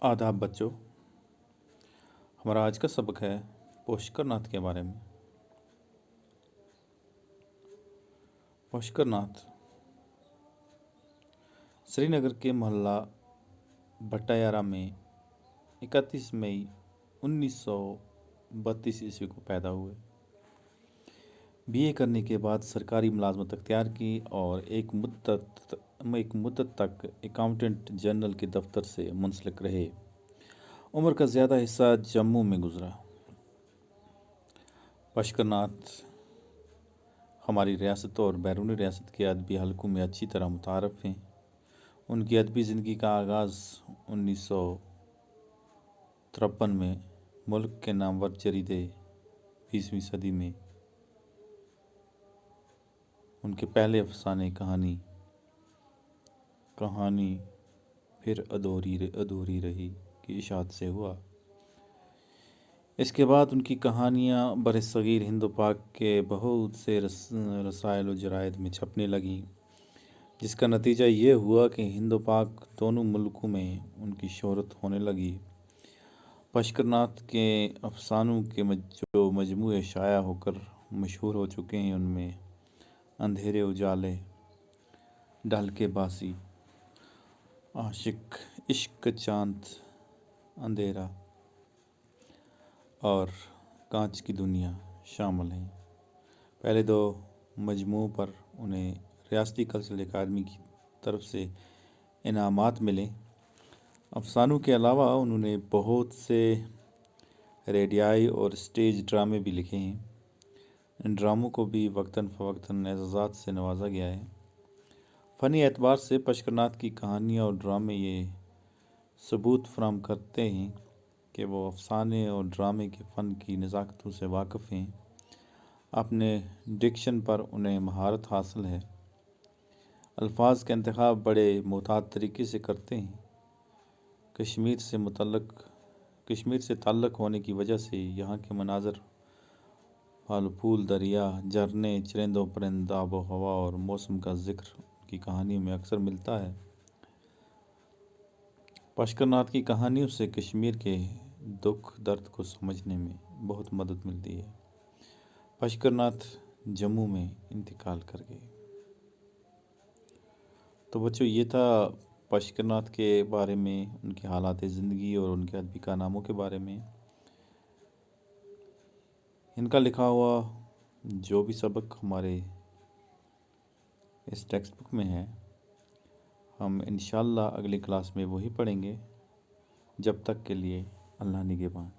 आदाब बच्चों। हमारा आज का सबक है पुष्कर नाथ के बारे में। पुष्कर नाथ श्रीनगर के मोहल्ला भट्टायारा में 31 मई 1932 ईस्वी को पैदा हुए। बीए करने के बाद सरकारी मुलाजमत अख्तियार की और एक मुद्दत तक अकाउंटेंट जनरल के दफ्तर से मुंसलिक रहे। उम्र का ज़्यादा हिस्सा जम्मू में गुजरा। पुष्कर नाथ हमारी रियासत और बैरूनी रियासत के अदबी हलकों में अच्छी तरह मुतारफ़ हैं। उनकी अदबी ज़िंदगी का आगाज़ 1953 में मुल्क के नामवर जरीदे 20वीं सदी में उनके पहले अफसाने कहानी फिर अधूरी रही की इशाअत से हुआ। इसके बाद उनकी कहानियाँ बरसगीर हिंद पाक के बहुत से रसायल व जरायद में छपने लगीं, जिसका नतीजा ये हुआ कि हिंद पाक दोनों मुल्कों में उनकी शोहरत होने लगी। पुष्कर नाथ के अफसानों के जो मजमूए शाया होकर मशहूर हो चुके हैं, उनमें अंधेरे उजाले, ढल के बासी, आशिक, इश्क चांद अंधेरा और कांच की दुनिया शामिल हैं। पहले दो मजमू पर उन्हें रियासती कल्चरल अकादमी की तरफ से इनामात मिले। अफसानों के अलावा उन्होंने बहुत से रेडियाई और स्टेज ड्रामे भी लिखे हैं। इन ड्रामों को भी वक्तन फ़वक्तन एज़ाज़ात से नवाजा गया है। फ़नी एतबार से पुष्कर नाथ की कहानियाँ और ड्रामे ये सबूत फराहम करते हैं कि वो अफसाने और ड्रामे के फ़न की नज़ाकतों से वाकिफ़ हैं। अपने डिक्शन पर उन्हें महारत हासिल है। अल्फाज का इंतखाब बड़े मोहतात तरीके से करते हैं। कश्मीर से ताल्लुक़ होने की वजह से यहाँ के मनाज़र, फल फूल, दरिया, झरने, चरिंदों परिंद, आबो हवा और मौसम का ज़िक्र उनकी कहानियों में अक्सर मिलता है। पुष्कर नाथ की कहानियों से कश्मीर के दुख दर्द को समझने में बहुत मदद मिलती है। पुष्कर नाथ जम्मू में इंतकाल कर गए। तो बच्चों, ये था पुष्कर नाथ के बारे में, उनके हालात ज़िंदगी और उनके अदबी कारनामों के बारे में। इनका लिखा हुआ जो भी सबक हमारे इस टेक्स्ट बुक में है, हम इंशाअल्लाह अगली क्लास में वही पढ़ेंगे। जब तक के लिए अल्लाह निगहबान।